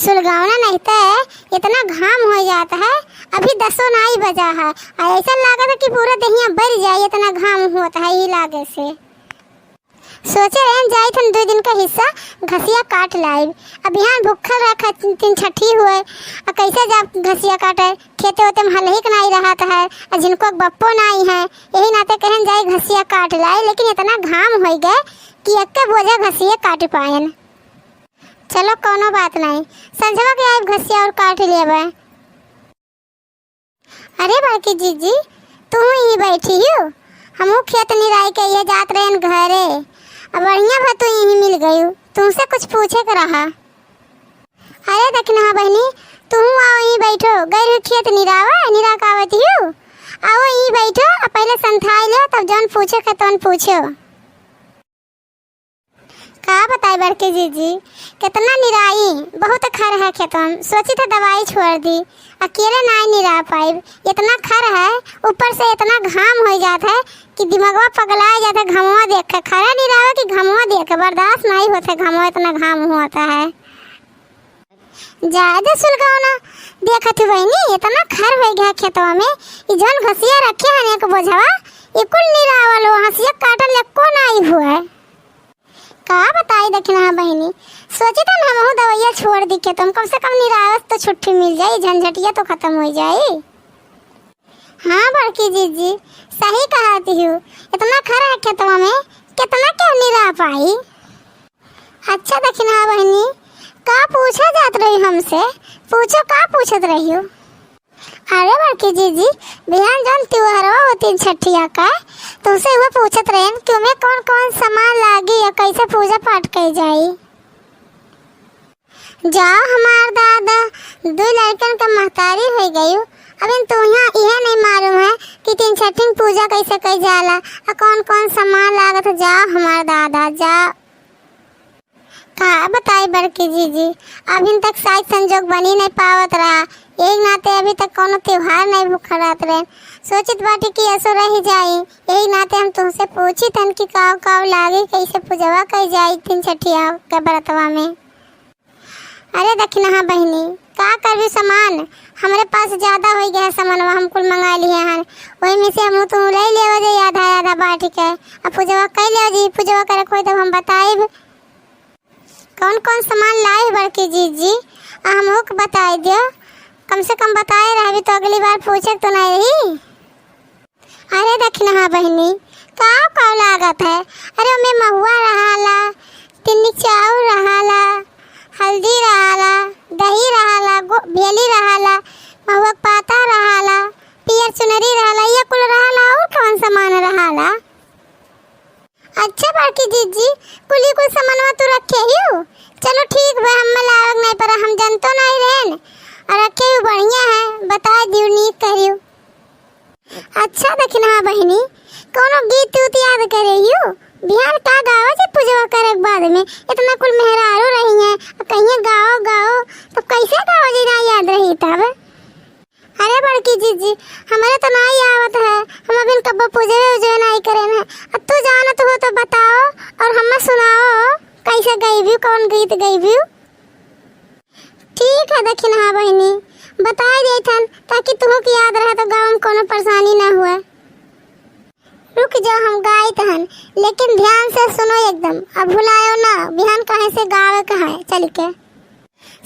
सुलगावना नहीं तो इतना घाम हो जाता है। अभी 10 नहीं बजा है और ऐसा लागत है कि पूरा दहिया बढ़ जाए, इतना घाम होता है ये लागे से। सोचे रहन जाए थे 2 दिन का हिस्सा घसिया काट लाए। अब यहाँ भूखल रखा 3 छठी हुए और कैसे जब घसिया काटे खेते होते में हलहिक नहीं रहा है और जिनको बप्पो नहीं है, यही नाते कहन जाए घसिया काट लाए। लेकिन इतना घाम हो गए कि एक बोझा घसिया काट पाएन। चलो कोनो बात नहीं, संझवा के आए घसिया और काट लेबे। अरे बाकी जीजी तू यहीं बैठी हो, हमू खेत निराई के ये जात रहे घरे। अब बढ़िया भा तू यहीं मिल गई, तुमसे कुछ पूछे के रहा। अरे देखना बहनी तू आओ यहीं बैठो, गई खेत निरा कावती हो, आओ यहीं बैठो और पहले संथाई लो तब जौन पूछे के तौन पूछो। का बताए बड़के जीजी कितना निराई बहुत खर है खेत में, सोची था दवाई छोड़ दी, अकेले नहीं निरा पाई। इतना खर है ऊपर से इतना घाम हो जाता है कि दिमागवा पगला जाता है। घामवा देख के खरा निरावा कि घामवा देख के बर्दाश्त नहीं होता, घामवा इतना घाम होता है। ज्यादा सुलगावना देखा थी बहनी इतना खर हो गया खेतवा में। ये जौन घसिया रखे हैं एक बोझवा ये कुल निरावा लो हंसिया काटल को नहीं हुआ। का बताई देखना बहनी सोची था ना हम दवाइयाँ छोड़ दी के तुम कम से कम निरावत तो छुट्टी मिल जाए, झंझटिया तो खत्म हो जाए। हाँ बड़की जीजी सही कहती हूँ, इतना खरा है खेतवा में कितना क्यों निरा पाई। अच्छा देखना बहनी का पूछा जात रही हमसे, पूछो का पूछत रही हो। अरे बड़की जीजी बिहान जौन त्योहारवा होती छठिया का तुमसे वो पूछत रहे कि उमें कौन कौन सामान लागी या कैसे पूजा पाठ की जाई। जाओ हमार दादा 2 लड़कन का महतारी हो गई। अब इन तो यहाँ यह नहीं मालूम है कि 3 छठी पूजा कैसे की जाला और कौन कौन सामान लागत। जाओ हमार दादा जाओ। का बताई बड़की जीजी अभी तक शायद संजोग बनी नहीं पावत रहा, एक नाते अभी तक कोनो त्योहार नहीं भूखा रहत रहे। सोचित बाटी कि ऐसो रह जाई, यही नाते हम तुमसे पूछी तन कि काव काव लागे कैसे पूजवा कई जाई 3 छठिया के व्रतवा में। अरे दक्षिणा बहनी का करबी सामान हमारे पास ज्यादा हो गया है सामानवा, हम कुल मंगा लिए हैं वही में से हम तुम ले ले जे आधा बाटी के अब पूजवा कई ले जी। पूजवा करे कोई तब हम बताए कौन कौन सामान लाए बड़की जीजी हमको को बताए दियो, कम से कम बताए रही तो अगली बार पूछे तो नहीं रही। अरे दक्षिणा बहनी का लागत है। अरे उमें महुआ रहाला, तिन्नी चाउर रहाला, हल्दी रहाला, दही रहाला, भेली रहाला, महुआ पाता रहाला, पियर चुनरी रहाला, ये कुल रहाला और कौन सामान रहाला। अच्छा बड़की जीजी कुली कुल सामानवा तू रखे ही हो। चलो ठीक है हम लावक नहीं पर हम जनतो नहीं रहन और रखे ही बढ़िया है बता दियो नीक करियो। अच्छा दक्षिणा बहनी कोनो गीत उत याद करे हो बिहार का गावा से पूजा करे के बाद में इतना कुल मेहरारू रही है कहीं गाओ तो कैसे गाओ जी ना याद रही तब। अरे बड़की जीजी हमारे तो नहीं आवत है, हम अभी कब पूजे नहीं करे ना। अब तू जानत हो तो बताओ और हमें सुनाओ कैसे गई भी कौन गीत गई भी। ठीक है दक्षिणा बहनी बता देथन ताकि तुमको याद रहे तो गाँव में कोनो परेशानी ना हुआ। रुक जाओ हम गाए तहन लेकिन ध्यान से सुनो एकदम, अब भुलायो ना बिहान कहे से गावे का है। चल के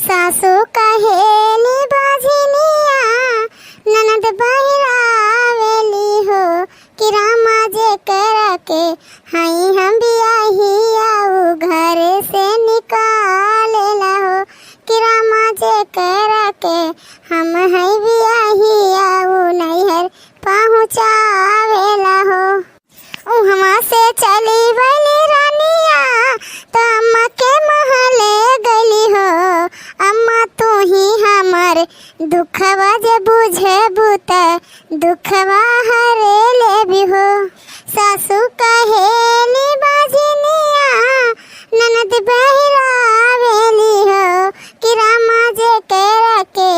सासू कहेली बाझिनिया ननद बहिरावेली हो कि रामा जे कर के हाई हम बियाही आऊ घर से निकालेला हो कि रामा जे कर के हम हई बियाही आऊ नैहर पहुँचावेला हो। उहमा से चली वली रानिया तो अम्मा के महले गली हो। अम्मा तू ही हमार दुखवा जे बुझे बुत दुखवा हरे ले भी हो। सासू कहेली बाझिनिया ननद बहिरावेली हो कि रामा जे कर के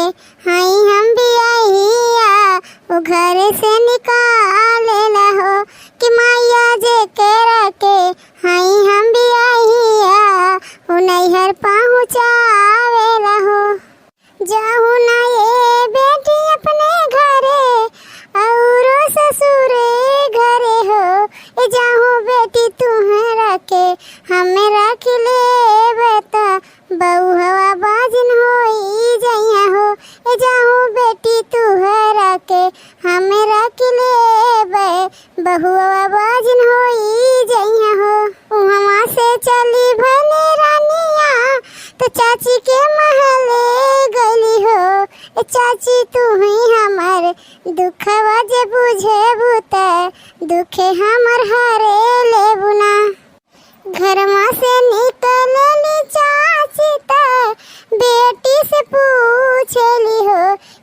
हाई हम बियाहिया वो घर से निकालेला हो कि माया जे कर के हाई हम बियाहिया वो नैहर पहुँचावेला हो। बहुआ बाजिन होई जइया हो, ए जाहू बेटी तुहरा के हमें रख लेबे, बहुआ बाजिन होई जइया हो। वहाँ से चली भले रानिया तो चाची के महले गली हो, ए चाची तू ही हमर दुखवा जे बुझे बुता, दुखे हमर हरे लेबू ना। घरमा से निकलली चाची त बेटी से पूछली हो,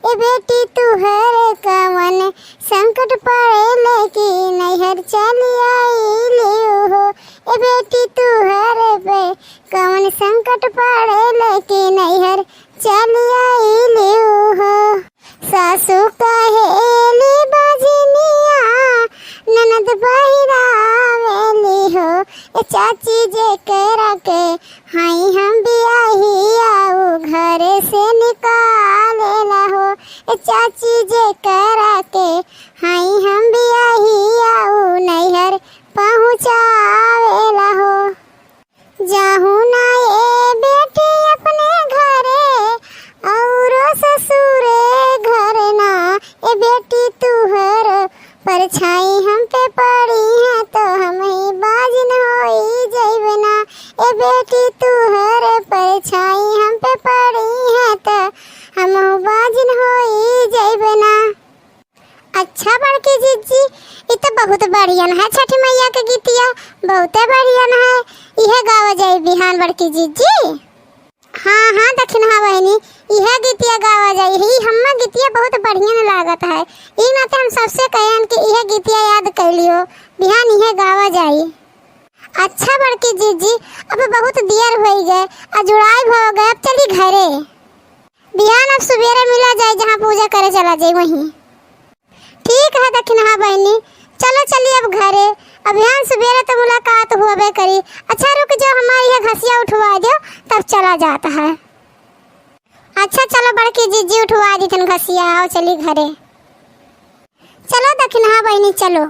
ए बेटी तुहरे कवन संकट पड़े कि नैहर चली आईली हो, ए बेटी तुहरे पे कवन संकट पड़े कि नैहर चली आईली हो। सासू कहेली बाजिनिया ननद बहिरावेली हो, ए चाची जे करा के हाई हम बियाही आऊ घरे से निकालेला हो, ए चाची जे करा के हाई हम बियाही आऊ नैहर पहुँचावेला हो। जाहू ना ए बेटी अपने घरे औरो ससुरे घर ना, ए बेटी तुहर परछाई हम पे पड़ी है तो हम ही बाजिन होई जइबे ना, ए बेटी तुहर परछाई हम पे पड़ी है तो हम बाजिन होई जइबे ना। अच्छा बड़की जीजी, ये तो बहुत बढ़िया है छठी मैया के गीतिया, बहुत बढ़िया है। यह गावा जाए बिहान बड़की जीजी। हाँ हाँ दक्षिण हाँ बहनी, यह गीतिया गावा जाए ही हम्मा गीतिया बहुत बढ़िया लागत है। ई नाते हम सबसे कहन कि यह गीतिया याद कर लियो बिहान यह गावा जाए। अच्छा बड़की जीजी, अब बहुत देर हो गए, अजुड़ाई हो गए, अब चली घरे। बिहान अब सवेरे मिला जाए जहाँ पूजा करे चला जाए वहीं। ठीक है दक्षिण हाँ बहनी, चलो चलिए अब घरे। अभियान सवेरे तो मुलाकात होबे करी। अच्छा रुक जाओ, हमारी यह घसिया उठवा दो तब चला जाता है। अच्छा चलो बड़की जीजी उठवा दी थन घसिया, आओ चली घरे। चलो दक्षिण हाँ बहनी चलो।